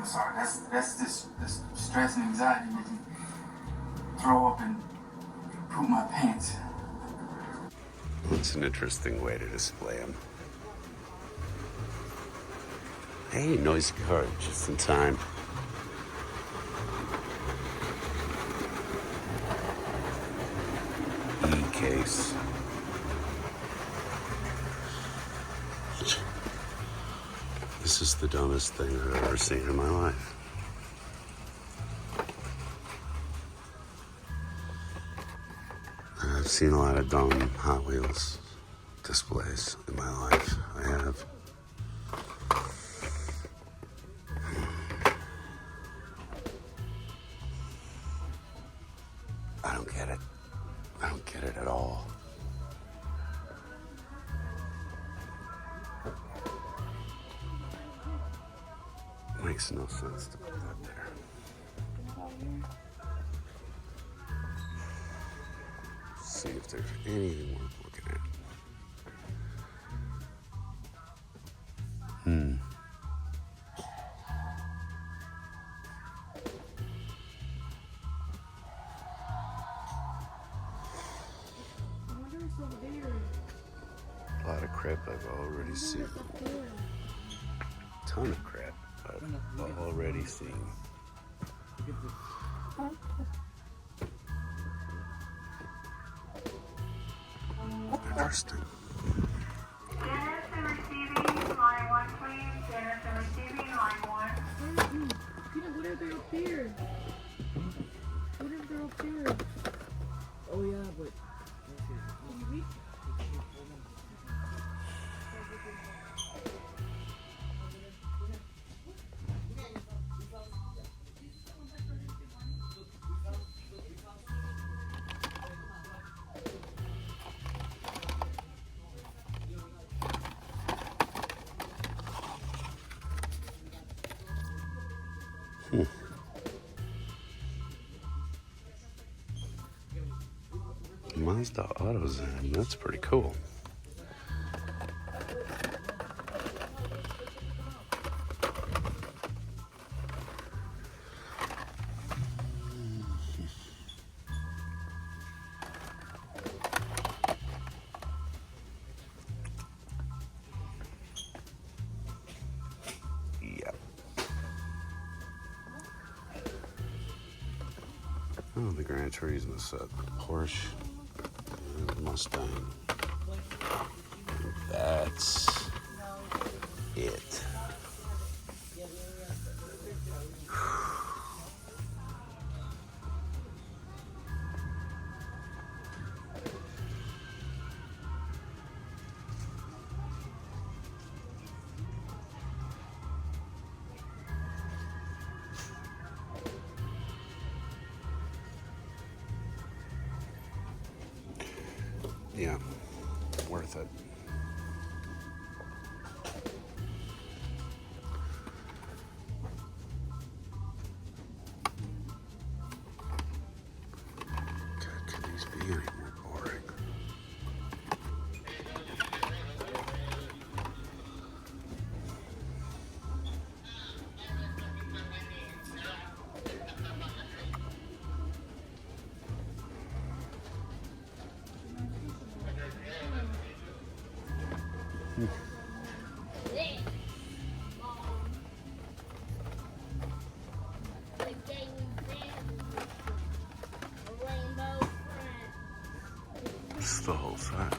sorry. That's this stress and anxiety making me throw up and poop my pants. That's an interesting way to display them. Hey, noisy car, just in time. E-case. This is the dumbest thing I've ever seen in my life. I've seen a lot of dumb Hot Wheels displays in my life. I have. I don't get it. I don't get it at all. Makes no sense to put that there. See if there's anything worth looking at. A lot of crap I've already seen. Ton of crap I've already seen. Interesting. Dennis and receiving, line 1 please. Dennis and receiving, line 1. Peanut, what if they're up here? What if they're up here? Oh yeah, but... Can you reach? Mazda AutoZone, that's pretty cool. Yep. Oh, the Gran Turismo set. Porsche. Mustang. That's it. Yeah, worth it. God, could these be any more boring? It's the whole set.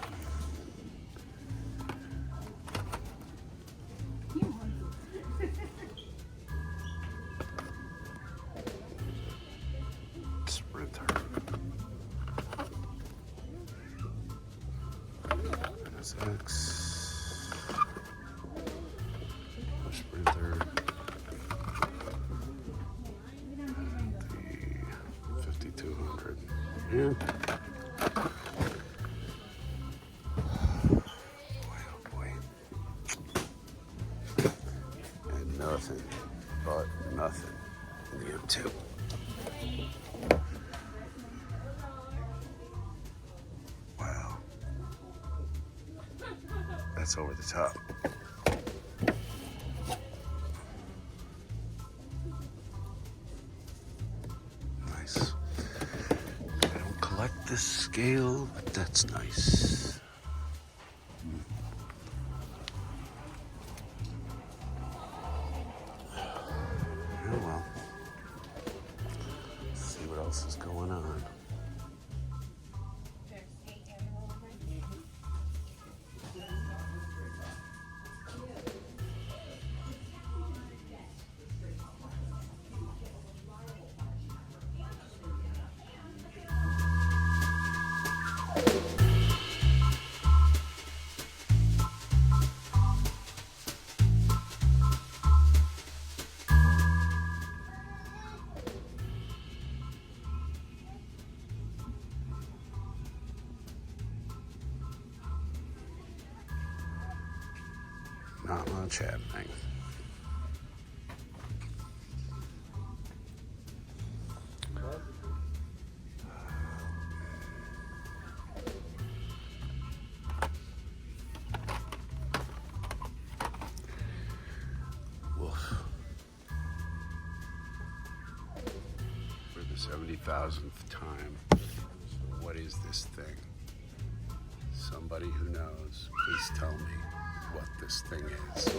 Sprinter. NSX. Sprinter. The 5200. Yeah. Nothing but nothing in the M2. Wow. That's over the top. nice. I don't collect this scale, but that's nice. Oh well. Let's see what else is going on. Not much happening. Woof. For the 70,000th time. What is this thing? Somebody who knows, please tell me what this thing is.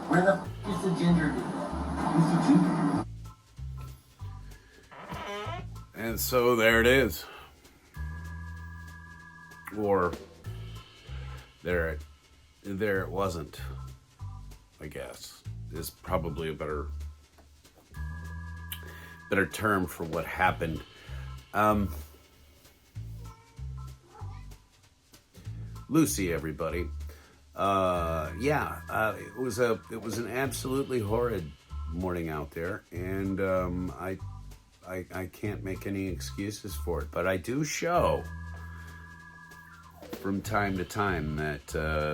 Where the f is the ginger dude? Who's the ginger? And so there it is. Or there it wasn't, I guess, is probably a better term for what happened. Lucy, everybody. It was an absolutely horrid morning out there, and I can't make any excuses for it, but I do show from time to time that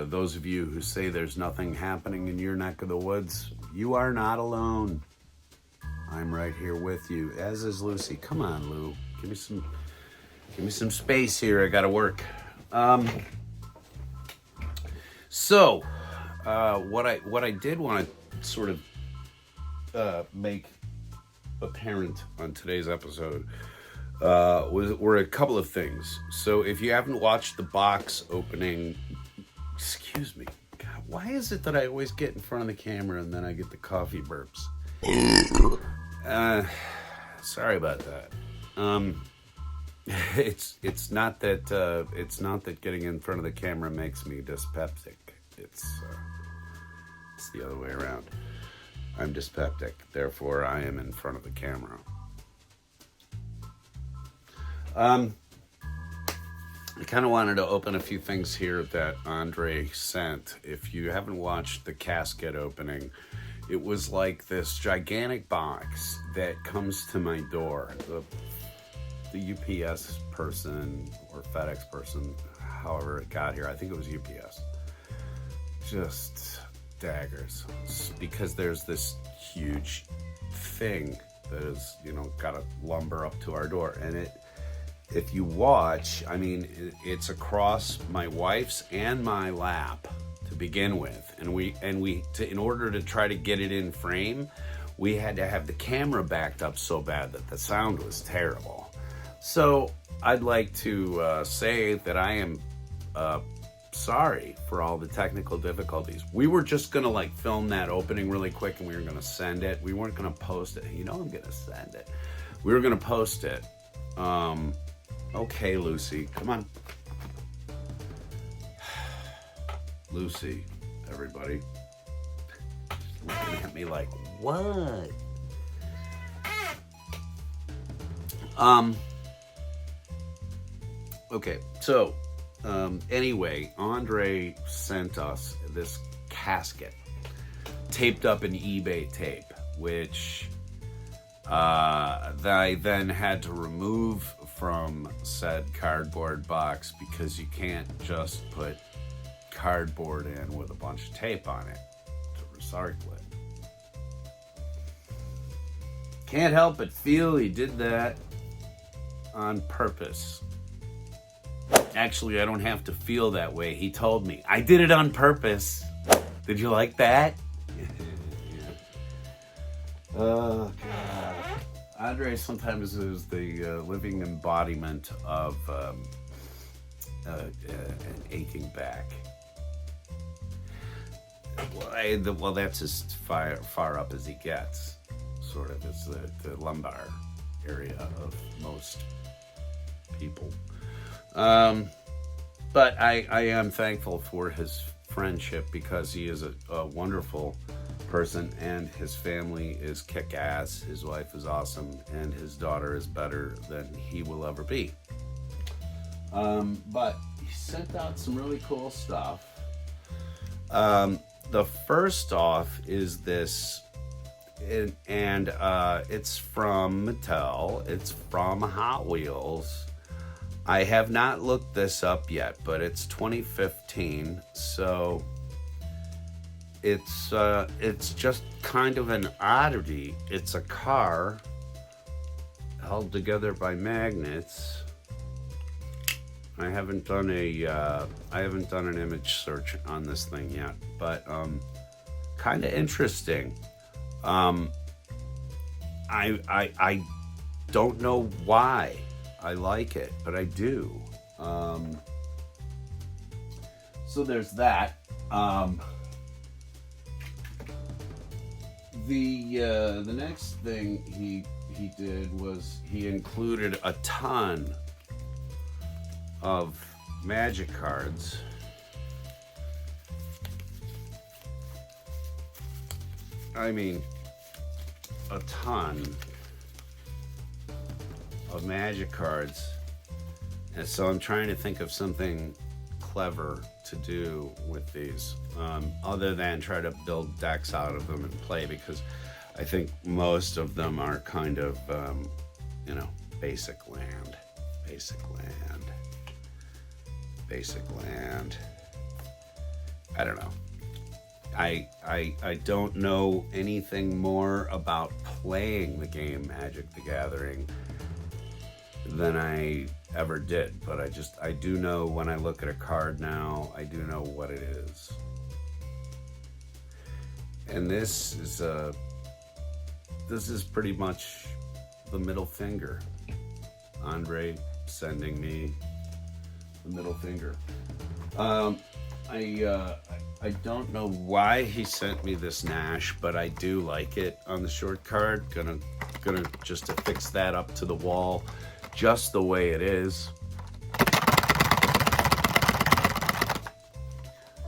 those of you who say there's nothing happening in your neck of the woods, you are not alone. I'm right here with you, as is Lucy. Come on, Lou, give me some space here. I gotta work. So, what I did want to sort of make apparent on today's episode were a couple of things. So, if you haven't watched the box opening, excuse me, God, why is it that I always get in front of the camera and then I get the coffee burps? Sorry about that. It's not that getting in front of the camera makes me dyspeptic. It's the other way around. I'm dyspeptic, therefore I am in front of the camera. I kind of wanted to open a few things here that Andre sent. If you haven't watched the casket opening, it was like this gigantic box that comes to my door. The UPS person or FedEx person, however it got here, I think it was UPS. Just daggers, because there's this huge thing that is, got to lumber up to our door, and if you watch, I mean, it's across my wife's and my lap to begin with, and in order to try to get it in frame, we had to have the camera backed up so bad that the sound was terrible. So I'd like to say that I am sorry for all the technical difficulties. We were just gonna film that opening really quick, and we were gonna send it. We weren't gonna post it. I'm gonna send it. We were gonna post it. Okay, Lucy, come on. Lucy, everybody. Looking at me like, what? Okay, so anyway, Andre sent us this casket taped up in eBay tape, which that I then had to remove from said cardboard box because you can't just put cardboard in with a bunch of tape on it to recycle it. Can't help but feel he did that on purpose. Actually, I don't have to feel that way. He told me. I did it on purpose. Did you like that? Yeah. Oh, God. Andre sometimes is the living embodiment of an aching back. Well, that's as far up as he gets. Sort of is the lumbar area of most people. But I am thankful for his friendship because he is a wonderful person and his family is kick-ass. His wife is awesome and his daughter is better than he will ever be. But he sent out some really cool stuff. The first off is this, and it's from Mattel. It's from Hot Wheels. I have not looked this up yet, but it's 2015, so it's just kind of an oddity. It's a car held together by magnets. I haven't done an image search on this thing yet, but kind of interesting. I don't know why I like it, but I do. So there's that. The next thing he did was he included a ton of magic cards. I mean, a ton of magic cards. And so I'm trying to think of something clever to do with these, other than try to build decks out of them and play, because I think most of them are kind of, basic land. I don't know. I don't know anything more about playing the game Magic the Gathering than I ever did, but I do know when I look at a card now, I do know what it is. And this is pretty much the middle finger. Andre sending me the middle finger. I don't know why he sent me this Nash, but I do like it on the short card. Gonna just affix that up to the wall just the way it is.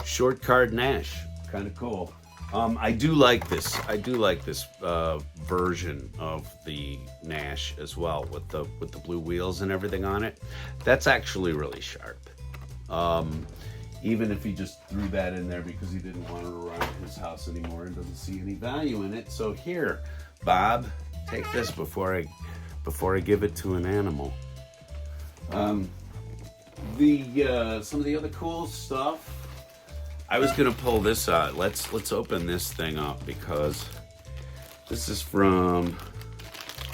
Short card Nash, kind of cool. I do like this. Version of the Nash as well, with the blue wheels and everything on it. That's actually really sharp. Even if he just threw that in there because he didn't want it around his house anymore and doesn't see any value in it. So here, Bob, take this before I give it to an animal. Some of the other cool stuff. I was gonna pull this out. Let's open this thing up because this is from.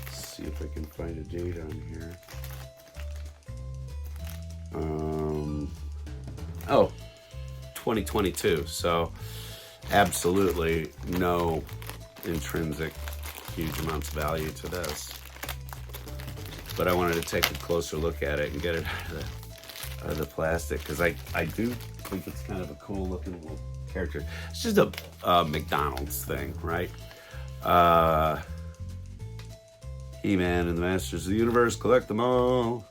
Let's see if I can find a date on here. 2022. So absolutely no intrinsic huge amounts of value to this. But I wanted to take a closer look at it and get it out of the plastic because I do think it's kind of a cool looking little character. It's just a McDonald's thing, right? He-Man and the Masters of the Universe, collect them all.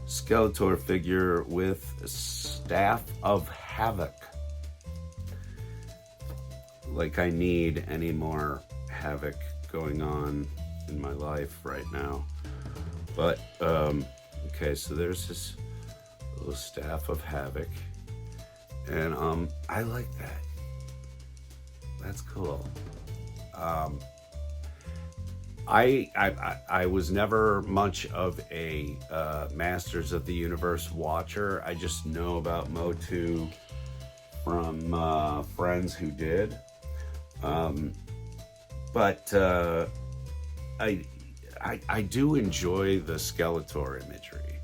Skeletor figure with Staff of Havoc. Like I need any more havoc going on in my life right now. But, okay, so there's this little Staff of Havoc. And I like that. That's cool. I was never much of a Masters of the Universe watcher. I just know about Motu from friends who did. But I do enjoy the Skeletor imagery.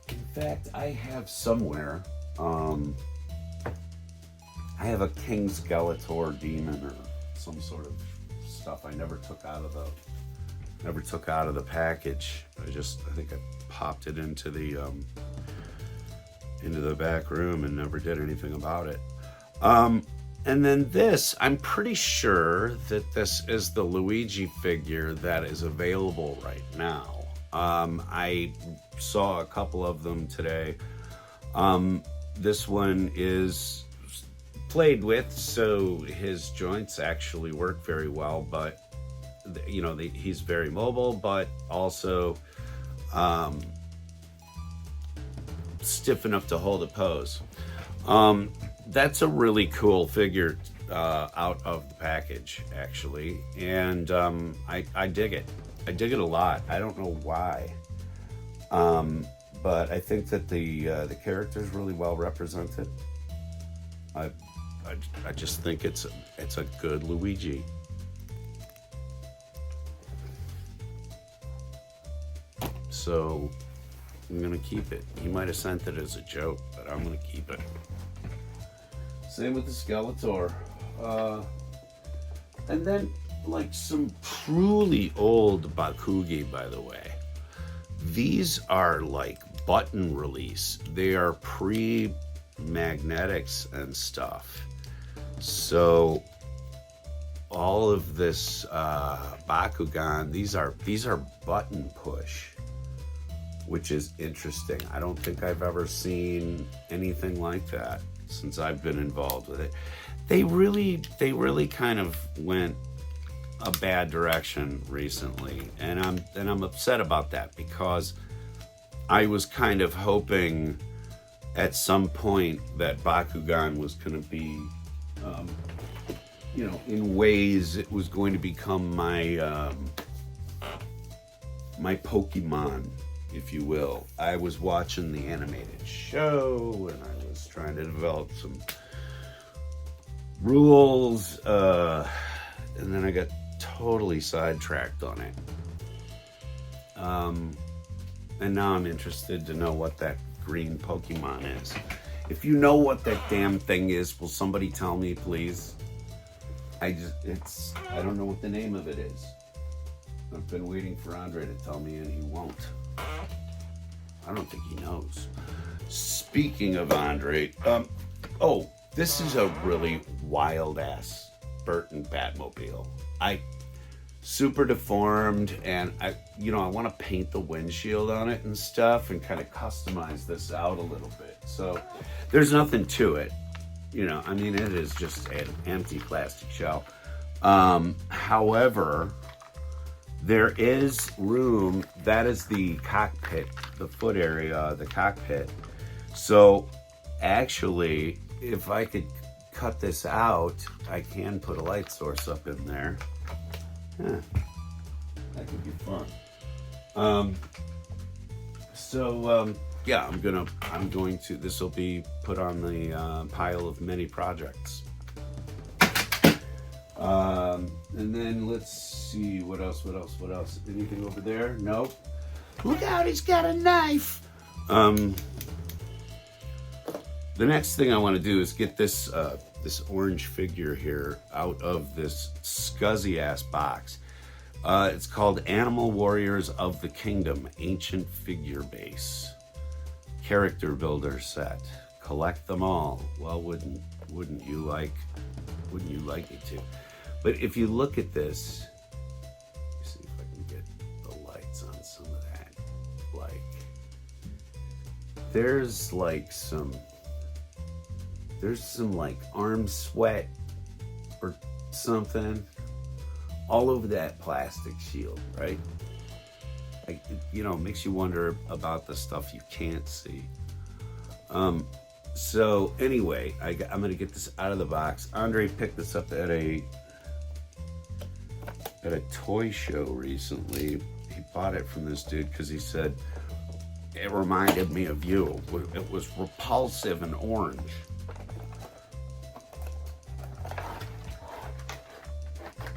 In fact, I have somewhere, I have a King Skeletor demon or some sort of stuff I never took out of the package. I think I popped it into the back room and never did anything about it. And then this, I'm pretty sure that this is the Luigi figure that is available right now. I saw a couple of them today. This one is played with, so his joints actually work very well, but he's very mobile, but also stiff enough to hold a pose. That's a really cool figure out of the package, actually, and I dig it. I dig it a lot. I don't know why, but I think that the character is really well represented. I just think it's a good Luigi. So I'm gonna keep it. He might have sent it as a joke, but I'm gonna keep it. Same with the Skeletor. And then, like, some truly old Bakugi, by the way. These are like button release. They are pre-magnetics and stuff. So all of this Bakugan, these are button push, which is interesting. I don't think I've ever seen anything like that since I've been involved with it. They really kind of went a bad direction recently, and I'm upset about that, because I was kind of hoping at some point that Bakugan was going to be, in ways it was going to become my my Pokemon, if you will. I was watching the animated show, and I was trying to develop some rules, and then I got totally sidetracked on it. And now I'm interested to know what that green Pokemon is. If you know what that damn thing is, will somebody tell me, please? I don't know what the name of it is. I've been waiting for Andre to tell me, and he won't. I don't think he knows. Speaking of Andre, this is a really wild ass Burton Batmobile. Super deformed, and I want to paint the windshield on it and stuff, and kind of customize this out a little bit. So there's nothing to it, it is just an empty plastic shell. However, there is room. That is the cockpit, the foot area, the cockpit. So actually, if I could cut this out, I can put a light source up in there. That could be fun. I'm going to, this will be put on the pile of many projects. And then let's see, what else? Anything over there? Nope. Look out, he's got a knife. The next thing I want to do is get this orange figure here out of this scuzzy ass box. It's called Animal Warriors of the Kingdom Ancient Figure Base Character Builder Set. Collect them all. Well, wouldn't you like me to? But if you look at this, let me see if I can get the lights on some of that. There's some like arm sweat or something all over that plastic shield, right? It makes you wonder about the stuff you can't see. So anyway, I'm gonna get this out of the box. Andre picked this up at a at a toy show recently. He bought it from this dude because he said it reminded me of you. It was repulsive and orange.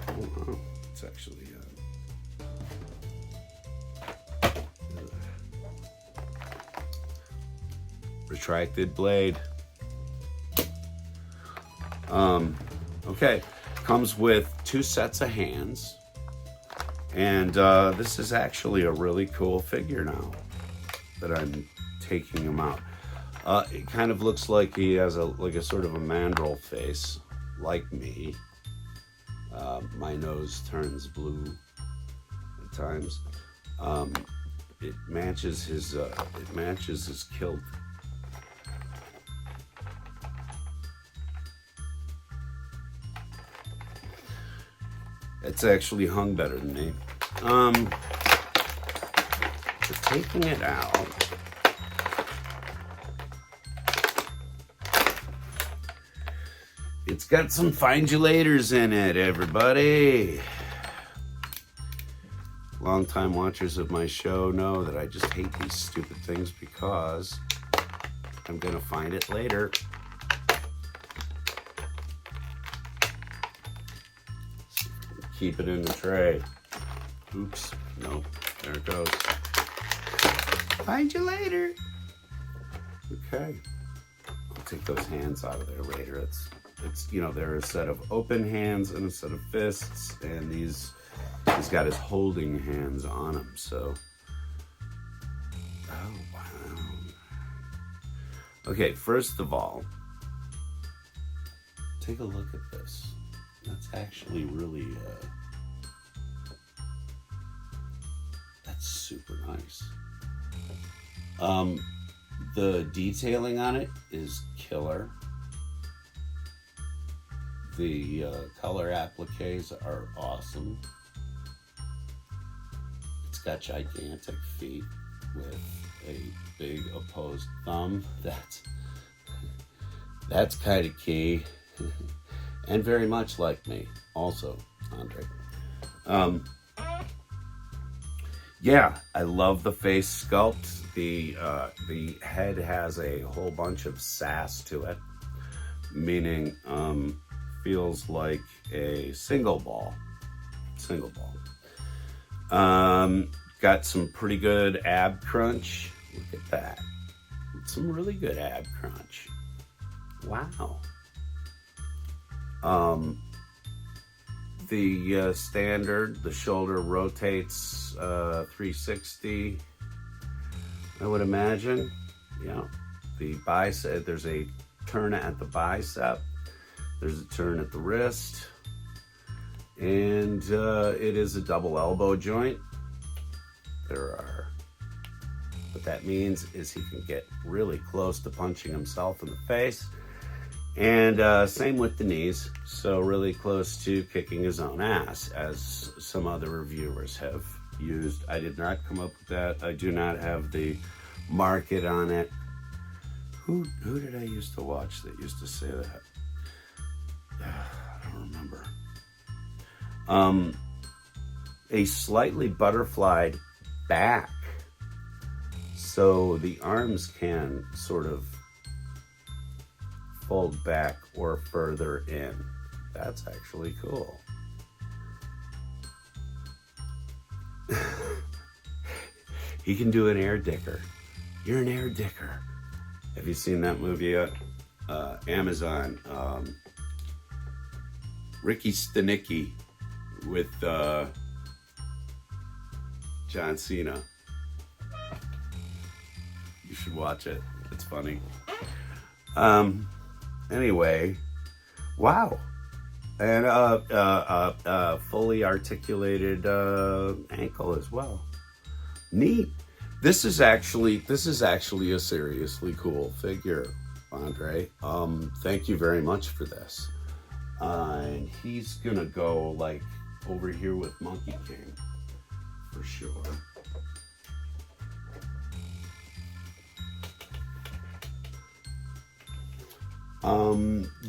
Oh, wow. It's actually retracted blade. Okay, comes with 2 sets of hands, and this is actually a really cool figure now that I'm taking him out. It kind of looks like he has a sort of a mandrel face, like me. My nose turns blue at times. It matches his kilt. It's actually hung better than me. So taking it out. It's got some findulators in it, everybody. Longtime watchers of my show know that I just hate these stupid things because I'm gonna find it later. Keep it in the tray. Oops, no, there it goes. Find you later. Okay, I'll take those hands out of there later. It's there are a set of open hands and a set of fists, and he's got his holding hands on him. So, oh wow. Okay, first of all, take a look at this. That's actually really, that's super nice. The detailing on it is killer. The color appliques are awesome. It's got gigantic feet with a big opposed thumb. That's kind of key. And very much like me, also, Andre. Yeah, I love the face sculpt. The head has a whole bunch of sass to it, meaning feels like a single ball. Got some pretty good ab crunch. Look at that. Some really good ab crunch. Wow. The standard, the shoulder rotates 360, I would imagine. Yeah. The bicep, there's a turn at the bicep, there's a turn at the wrist, and it is a double elbow joint. What that means is he can get really close to punching himself in the face. And same with the knees, so really close to kicking his own ass, as some other reviewers have used. I did not come up with that. I do not have the market on it. Who did I used to watch that used to say that? I don't remember. A slightly butterflied back, so the arms can sort of fold back or further in. That's actually cool. He can do an air dicker. You're an air dicker. Have you seen that movie yet? Amazon. Ricky Stenicki with John Cena. You should watch it. It's funny. Anyway, wow. And fully articulated ankle as well. Neat. This is actually a seriously cool figure, Andre. Thank you very much for this. And he's gonna go like over here with Monkey King for sure.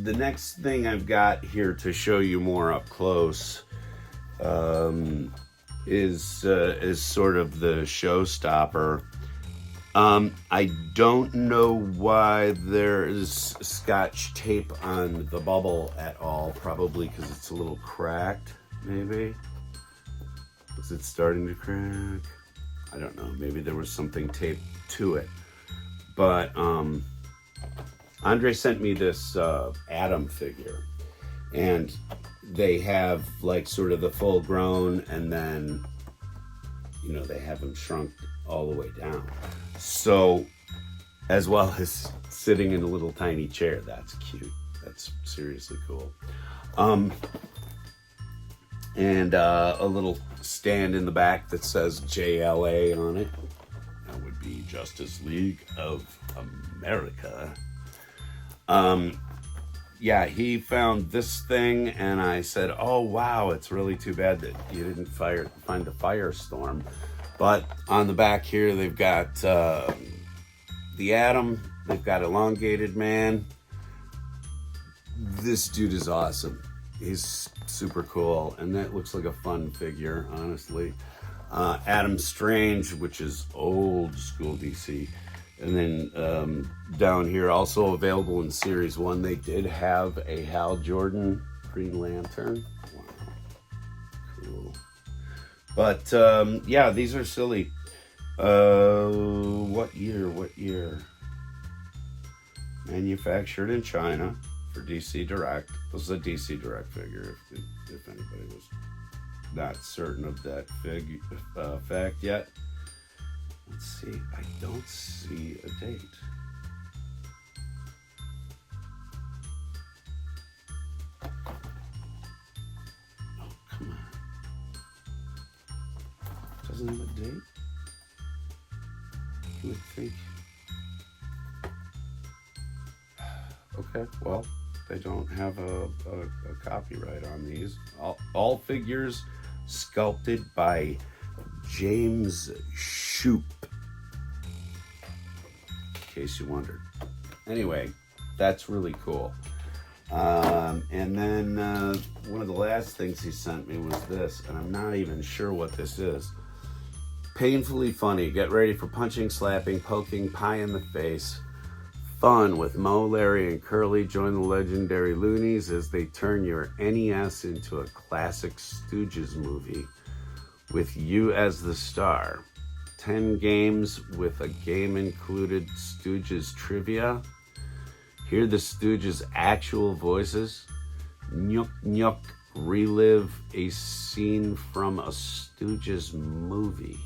The next thing I've got here to show you more up close is sort of the showstopper. I don't know why there is Scotch tape on the bubble at all. Probably because it's a little cracked, maybe. Is it starting to crack? I don't know. Maybe there was something taped to it. But Andre sent me this Adam figure. And they have like sort of the full grown, and then, you know, they have him shrunk all the way down. So, as well as sitting in a little tiny chair. That's cute. That's seriously cool. And a little stand in the back that says JLA on it. That would be Justice League of America. Yeah, he found this thing, and I said, oh, wow, it's really too bad that you didn't find the Firestorm. But on the back here, they've got the Atom, they've got Elongated Man. This dude is awesome. He's super cool, and that looks like a fun figure, honestly. Adam Strange, which is old school DC. And then down here, also available in Series 1, they did have a Hal Jordan Green Lantern. Wow. Cool. But, yeah, these are silly. What year? Manufactured in China for DC Direct. This is a DC Direct figure, if anybody was not certain of that fact yet. Let's see, I don't see a date. Oh, come on. Doesn't have a date? You would think. Okay, well, they don't have a copyright on these. All figures sculpted by James Shoup, in case you wondered. Anyway, that's really cool. And then one of the last things he sent me was this, and I'm not even sure what this is. Painfully funny. Get ready for punching, slapping, poking, pie in the face. Fun with Mo, Larry, and Curly. Join the legendary Loonies as they turn your NES into a classic Stooges movie with you as the star. 10 games with a game included Stooges trivia. Hear the Stooges' actual voices. Nyuk nyuk. Relive a scene from a Stooges movie.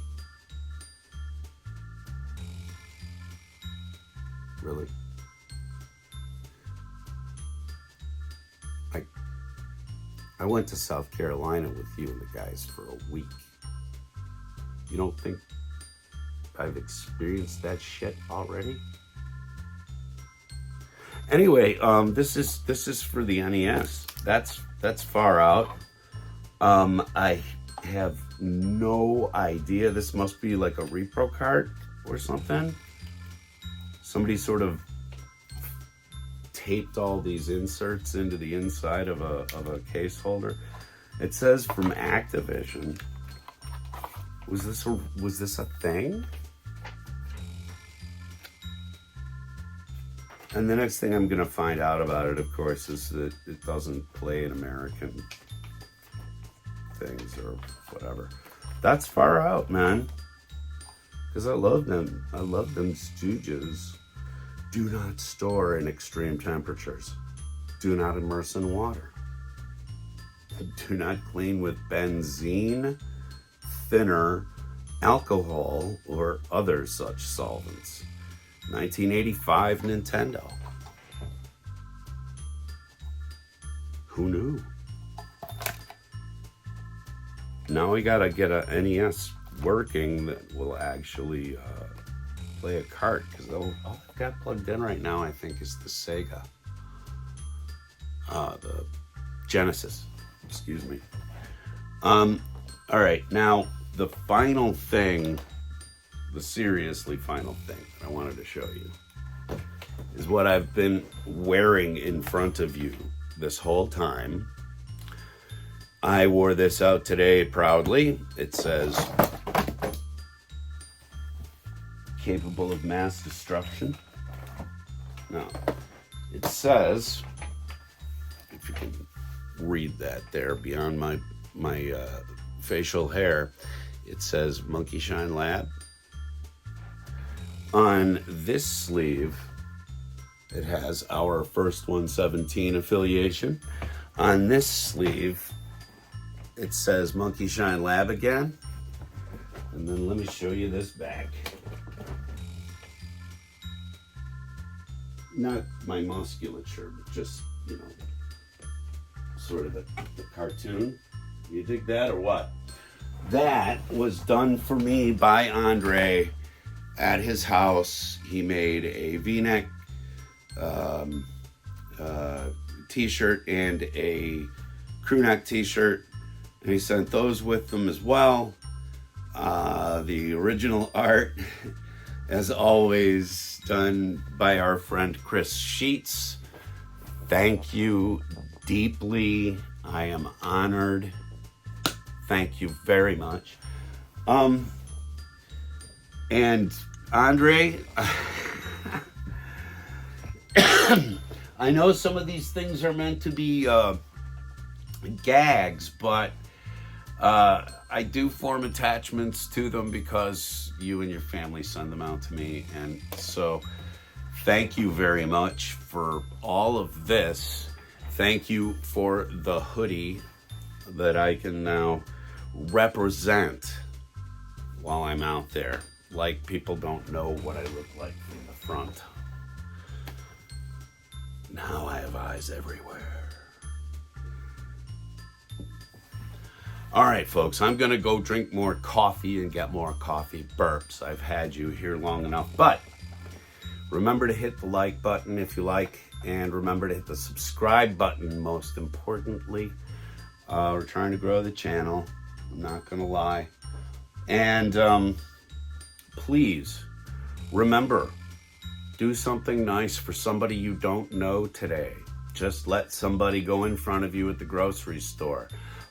Really? I went to South Carolina with you and the guys for a week. You don't think I've experienced that shit already? Anyway, this is for the NES. That's far out. I have no idea. This must be like a repro card or something. Somebody sort of taped all these inserts into the inside of a case holder. It says from Activision. Was this a thing? And the next thing I'm gonna find out about it, of course, is that it doesn't play in American things or whatever. That's far out, man. Because I love them. I love them Stooges. Do not store in extreme temperatures. Do not immerse in water. Do not clean with benzene, thinner, alcohol, or other such solvents. 1985 Nintendo. Who knew? Now we gotta get a NES working that will actually play a cart, because all I've got plugged in right now, I think, is the Sega. The Genesis, excuse me. All right, now the final thing, the seriously final thing that I wanted to show you is what I've been wearing in front of you this whole time. I wore this out today proudly. It says, capable of mass destruction. No, it says, if you can read that there beyond my facial hair, it says Monkey Shine Lab. On this sleeve, it has our First117 affiliation. On this sleeve, it says Monkey Shine Lab again. And then let me show you this bag. Not my musculature, but just, you know, sort of the cartoon. You dig that or what? That was done for me by Andre at his house. He made a V-neck t-shirt and a crew neck t-shirt, and he sent those with them as well. The original art, as always, done by our friend Chris Sheets. Thank you deeply. I am honored. Thank you very much. And Andre, I know some of these things are meant to be gags, but I do form attachments to them because you and your family send them out to me. And so thank you very much for all of this. Thank you for the hoodie that I can now represent while I'm out there. Like people don't know what I look like from the front. Now I have eyes everywhere. All right, folks, I'm going to go drink more coffee and get more coffee burps. I've had you here long enough, but remember to hit the like button if you like, and remember to hit the subscribe button, most importantly. We're trying to grow the channel. I'm not going to lie. And please remember, do something nice for somebody you don't know today. Just let somebody go in front of you at the grocery store.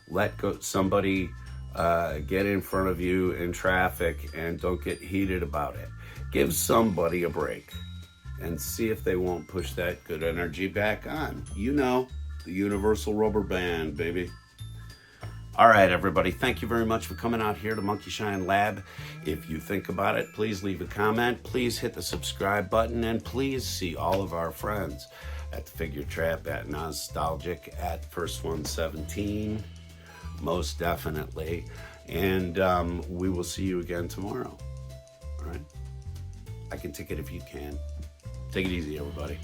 Let somebody get in front of you in traffic, and don't get heated about it. Give somebody a break and see if they won't push that good energy back on. You know, the universal rubber band, baby. All right, everybody, thank you very much for coming out here to Monkey Shine Lab. If you think about it, please leave a comment. Please hit the subscribe button, and please see all of our friends at the Figure Trap, at Nostalgic, at First117, most definitely. And we will see you again tomorrow. All right? I can take it if you can. Take it easy, everybody.